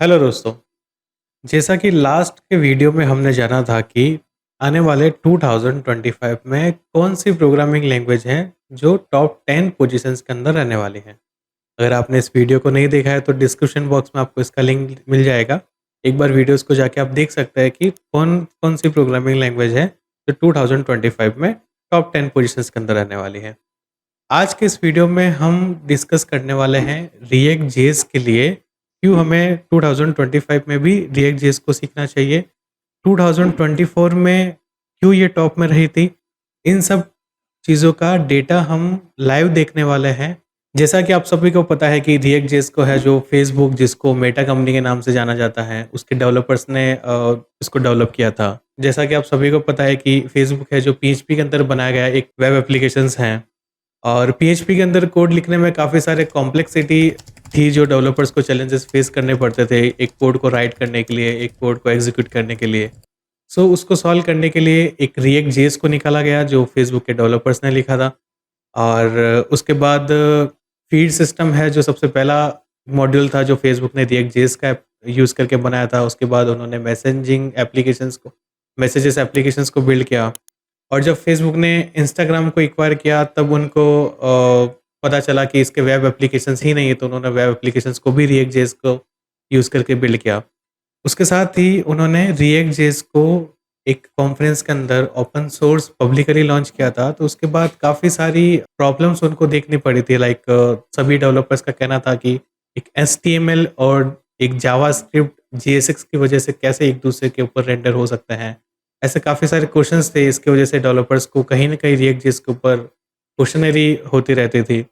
Hello दोस्तों। जैसा कि लास्ट के वीडियो में हमने जाना था कि आने वाले 2025 में कौन सी प्रोग्रामिंग लैंग्वेज है जो टॉप 10 पोजीशंस के अंदर रहने वाली है। अगर आपने इस वीडियो को नहीं देखा है तो डिस्क्रिप्शन बॉक्स में आपको इसका लिंक मिल जाएगा। एक बार वीडियोस को जाके आप देख सकते हैं कि कौन कौन सी प्रोग्रामिंग लैंग्वेज है जो 2025 में टॉप 10 पोजीशंस के अंदर रहने वाली है। आज के इस वीडियो में हम डिस्कस करने वाले हैं रिएक्ट जेएस के लिए क्यों हमें 2025 में भी रिएक्ट जेएस को सीखना चाहिए, 2024 में क्यों ये टॉप में रही थी। इन सब चीज़ों का डेटा हम लाइव देखने वाले हैं। जैसा कि आप सभी को पता है कि रिएक्ट जेएस को है जो फेसबुक, जिसको मेटा कंपनी के नाम से जाना जाता है, उसके डेवलपर्स ने इसको डेवलप किया था। जैसा कि आप सभी को पता है कि फेसबुक है जो पीएचपी के अंदर बनाया गया एक वेब एप्लीकेशंस है, और पीएचपी के अंदर कोड लिखने में काफ़ी सारे कॉम्प्लेक्सिटी थी जो डेवलपर्स को चैलेंजेस फेस करने पड़ते थे एक कोड को राइट करने के लिए, एक कोड को एग्जीक्यूट करने के लिए। सो उसको सॉल्व करने के लिए एक रिएक्ट जेएस को निकाला गया जो फेसबुक के डेवलपर्स ने लिखा था। और उसके बाद फीड सिस्टम है जो सबसे पहला मॉड्यूल था जो फेसबुक ने रिएक्ट जेएस का यूज़ करके बनाया था। उसके बाद उन्होंने मैसेजेस एप्लीकेशंस को बिल्ड किया। और जब फेसबुक ने इंस्टाग्राम को एक्वायर किया तब उनको पता चला कि इसके वेब एप्लीकेशंस ही नहीं है, तो उन्होंने वेब एप्लीकेशंस को भी रिएक्ट जेएस को यूज़ करके बिल्ड किया। उसके साथ ही उन्होंने रिएक्ट जेएस को एक कॉन्फ्रेंस के अंदर ओपन सोर्स पब्लिकली लॉन्च किया था। तो उसके बाद काफ़ी सारी प्रॉब्लम्स उनको देखनी पड़ी थी। लाइक सभी डेवलपर्स का कहना था कि एक एचटीएमएल और एक जावास्क्रिप्ट जेएसएक्स की वजह से कैसे एक दूसरे के ऊपर रेंडर हो सकते हैं। ऐसे काफ़ी सारे क्वेश्चंस थे, इसकी वजह से डेवलपर्स को कहीं न कहीं रिएक्ट जेएस के ऊपर क्वेश्चनरी होती रहती थी।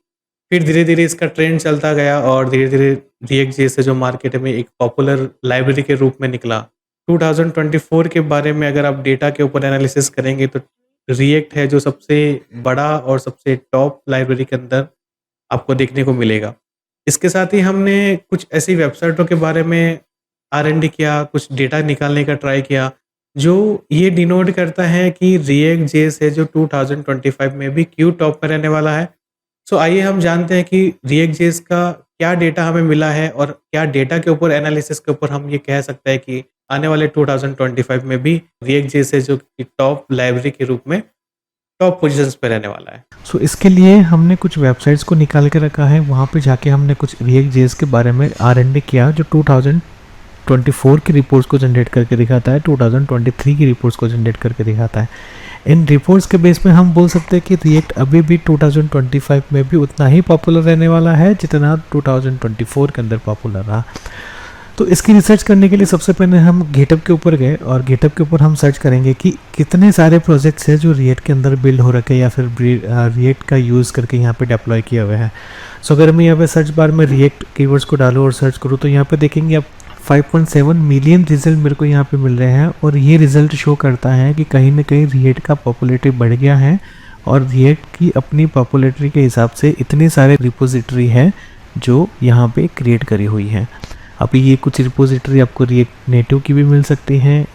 फिर धीरे-धीरे इसका ट्रेंड चलता गया और धीरे-धीरे रिएक्ट जेएस है जो मार्केट में एक पॉपुलर लाइब्रेरी के रूप में निकला। 2024 के बारे में अगर आप डेटा के ऊपर एनालिसिस करेंगे तो रिएक्ट है जो सबसे बड़ा और सबसे टॉप लाइब्रेरी के अंदर आपको देखने को मिलेगा। इसके साथ ही हमने कुछ ऐसी वेबसाइटों के बारे में आर&डी किया, कुछ डेटा निकालने का ट्राई किया, जो ये डिनोट करता है कि रिएक्ट जेएस है जो 2025 में भी क्यों टॉप पर रहने वाला है। सो आइए हम जानते हैं कि रिएक्ट जेएस का क्या डेटा हमें मिला है और क्या डेटा के ऊपर एनालिसिस के ऊपर हम ये कह सकते हैं कि आने वाले 2025 में भी रिएक्ट जेएस है जो कि टॉप लाइब्रेरी के रूप में टॉप पोजीशंस पे रहने वाला है। सो इसके लिए हमने कुछ वेबसाइट्स को निकाल के रखा है। वहाँ पे जाके हमने कुछ रिएक्ट जेएस के बारे में आर&डी किया जो 2024 की रिपोर्ट्स को जनरेट करके दिखाता है, 2023 की रिपोर्ट्स को जनरेट करके दिखाता है। इन रिपोर्ट्स के बेस में हम बोल सकते हैं कि रिएक्ट अभी भी 2025 में भी उतना ही पॉपुलर रहने वाला है जितना 2024 के अंदर पॉपुलर रहा। तो इसकी रिसर्च करने के लिए सबसे पहले हम गिटहब के ऊपर गए और गिटहब के ऊपर हम सर्च करेंगे कि कितने सारे प्रोजेक्ट्स हैं जो रिएक्ट के अंदर बिल्ड हो रखे हैं या फिर रिएक्ट का यूज़ करके यहाँ पे डिप्लॉय किया हुआ है। सो अगर मैं यहाँ पे सर्च बार में रिएक्ट कीवर्ड्स को डालूँ और सर्च करूँ तो यहाँ पे देखेंगे आप 5.7 मिलियन रिजल्ट मेरे को यहाँ पे मिल रहे हैं। और ये रिजल्ट शो करता है कि कहीं ना कहीं रिएक्ट का पॉपुलैरिटी बढ़ गया है और रिएक्ट की अपनी पॉपुलैरिटी के हिसाब से इतने सारे रिपोजिटरी हैं जो यहाँ पे क्रिएट करी हुई हैं। अभी ये कुछ रिपोजिटरी आपको रिएक्ट नेटिव की भी मिल सकती हैं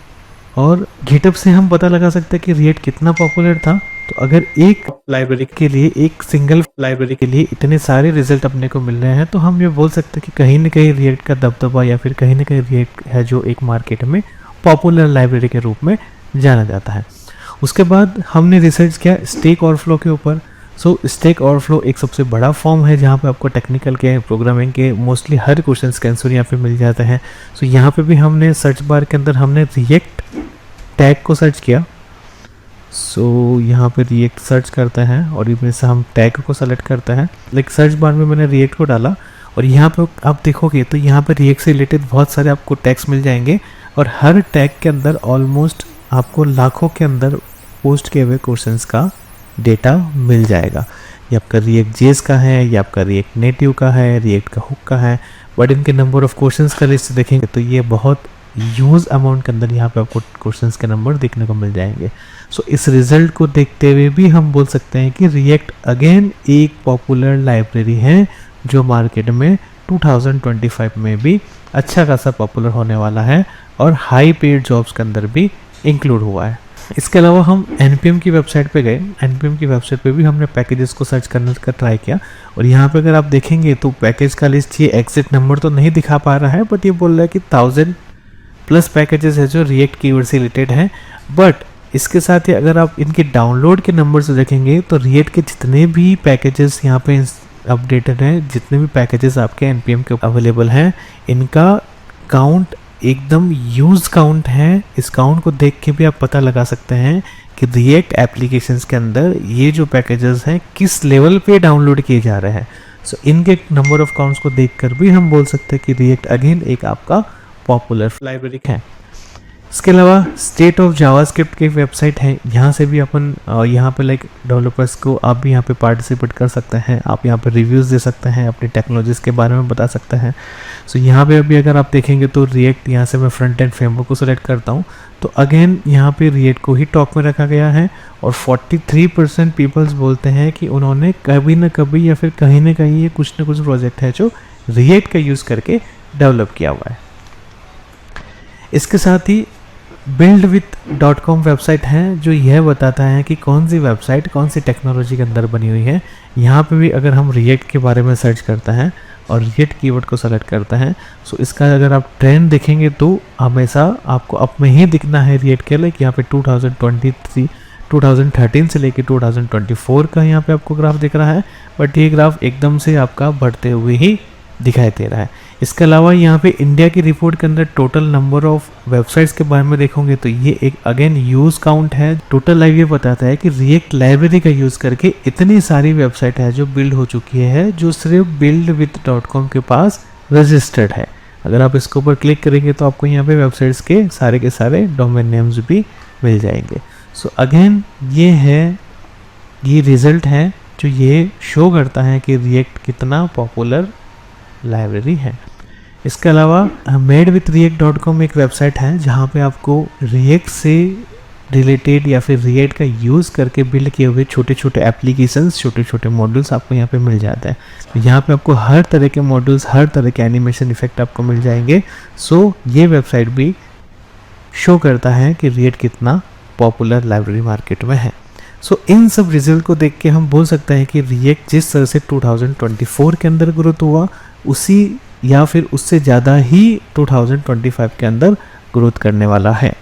और गिटहब से हम पता लगा सकते हैं कि रिएक्ट कितना पॉपुलर था। तो अगर एक लाइब्रेरी के लिए, एक सिंगल लाइब्रेरी के लिए इतने सारे रिजल्ट अपने को मिल रहे हैं तो हम ये बोल सकते हैं कि कहीं ना कहीं रिएक्ट का दबदबा या फिर कहीं ना कहीं रिएक्ट है जो एक मार्केट में पॉपुलर लाइब्रेरी के रूप में जाना जाता है। उसके बाद हमने रिसर्च किया स्टैक ओवरफ्लो के ऊपर। सो स्टैक ओवरफ्लो एक सबसे बड़ा फॉर्म है जहाँ पे आपको टेक्निकल के, प्रोग्रामिंग के मोस्टली हर क्वेश्चन के आंसर यहाँ पे मिल जाते हैं। सो यहाँ पे भी हमने सर्च बार के अंदर हमने रिएक्ट टैग को सर्च किया। सो यहाँ पे रिएक्ट सर्च करते हैं और इसमें से हम टैग को सेलेक्ट करते हैं। लाइक सर्च बार में मैंने रिएक्ट को डाला और यहाँ पे आप देखोगे तो यहाँ पे रिएक्ट से रिलेटेड बहुत सारे आपको टैग्स मिल जाएंगे और हर टैग के अंदर ऑलमोस्ट आपको लाखों के अंदर पोस्ट किए हुए क्वेश्चंस का डेटा मिल जाएगा। ये आपका रिएक्ट जेएस का है, ये आपका रिएक्ट नेटिव का है, रिएक्ट का हुक का है। बट इनके नंबर ऑफ क्वेश्चंस का लिस्ट देखेंगे तो ये बहुत ह्यूज अमाउंट के अंदर यहाँ पे आपको क्वेश्चंस के नंबर देखने को मिल जाएंगे। सो इस रिजल्ट को देखते हुए भी हम बोल सकते हैं कि रिएक्ट अगेन एक पॉपुलर लाइब्रेरी है जो मार्केट में 2025 में भी अच्छा खासा पॉपुलर होने वाला है और हाई पेड जॉब्स के अंदर भी इंक्लूड हुआ है। इसके अलावा हम npm की वेबसाइट पे गए। npm की वेबसाइट पे भी हमने पैकेजेस को सर्च करने का ट्राई किया और यहाँ पे अगर आप देखेंगे तो पैकेज का लिस्ट ये एग्जैक्ट नंबर तो नहीं दिखा पा रहा है, बट ये बोल रहा है कि 1000 प्लस पैकेजेस है जो रिएक्ट कीवर्ड से रिलेटेड है। बट इसके साथ ही अगर आप इनके डाउनलोड के नंबर से देखेंगे तो रिएक्ट के जितने भी पैकेजेस यहाँ पे अपडेटेड हैं, जितने भी पैकेजेस आपके npm के अवेलेबल हैं, इनका काउंट एकदम यूज काउंट है। इस काउंट को देख के भी आप पता लगा सकते हैं कि रिएक्ट एप्लीकेशंस के अंदर ये जो पैकेजेस हैं किस लेवल पे डाउनलोड किए जा रहे हैं। सो इनके नंबर ऑफ काउंट्स को देखकर भी हम बोल सकते हैं कि रिएक्ट अगेन एक आपका पॉपुलर लाइब्रेरी है। इसके अलावा स्टेट ऑफ जावास्क्रिप्ट की वेबसाइट है, यहाँ से भी अपन यहाँ पे लाइक डेवलपर्स को आप भी यहाँ पे पार्टिसिपेट कर सकते हैं। आप यहाँ पे रिव्यूज़ दे सकते हैं, अपनी टेक्नोलॉजीज़ के बारे में बता सकते हैं। सो यहाँ पे अभी अगर आप देखेंगे तो रिएक्ट, यहाँ से मैं फ्रंट एंड फ्रेमवर्क को सेलेक्ट करता हूँ तो अगेन यहाँ पे रिएक्ट को ही टॉप में रखा गया है और 43% पीपल्स बोलते हैं कि उन्होंने कभी ना कभी या फिर कहीं ना कहीं ये कुछ ना कुछ प्रोजेक्ट है जो रिएक्ट का यूज़ करके डेवलप किया हुआ है। इसके साथ ही buildwith.com वेबसाइट है जो यह बताता है कि कौन सी वेबसाइट कौन सी टेक्नोलॉजी के अंदर बनी हुई है। यहाँ पे भी अगर हम रिएक्ट के बारे में सर्च करते हैं और रिएक्ट कीवर्ड को सेलेक्ट करते हैं सो इसका अगर आप ट्रेंड देखेंगे तो हमेशा आपको अप में ही दिखना है रिएक्ट के लिए। यहाँ पे 2013 से लेके 2024 का यहाँ पे आपको ग्राफ दिख रहा है, बट ये ग्राफ एकदम से आपका बढ़ते हुए ही दिखाई दे रहा है। इसके अलावा यहाँ पे इंडिया की रिपोर्ट के अंदर टोटल नंबर ऑफ वेबसाइट्स के बारे में देखोगे तो ये एक अगेन यूज़ काउंट है। टोटल लाइव ये बताता है कि रिएक्ट लाइब्रेरी का यूज़ करके इतनी सारी वेबसाइट है जो बिल्ड हो चुकी है, जो सिर्फ buildwith.com के पास रजिस्टर्ड है। अगर आप इसके ऊपर क्लिक करेंगे तो आपको यहाँ पे वेबसाइट्स के सारे डोमेन नेम्स भी मिल जाएंगे। सो अगेन ये रिजल्ट है जो ये शो करता है कि रिएक्ट कितना पॉपुलर लाइब्रेरी है। इसके अलावा madewithreact.com एक वेबसाइट है जहाँ पे आपको रिएक्ट से रिलेटेड या फिर रिएक्ट का यूज़ करके बिल्ड किए हुए छोटे छोटे एप्लीकेशंस, छोटे छोटे मॉड्यूल्स आपको यहाँ पे मिल जाते हैं। तो यहाँ पे आपको हर तरह के मॉड्यूल्स, हर तरह के एनिमेशन इफेक्ट आपको मिल जाएंगे। सो ये वेबसाइट भी शो करता है कि रिएक्ट कितना पॉपुलर लाइब्रेरी मार्केट में है। सो इन सब रिजल्ट को देख के हम बोल सकते हैं कि रिएक्ट जिस तरह से 2024 के अंदर ग्रोथ हुआ उसी या फिर उससे ज़्यादा ही 2025 के अंदर ग्रोथ करने वाला है।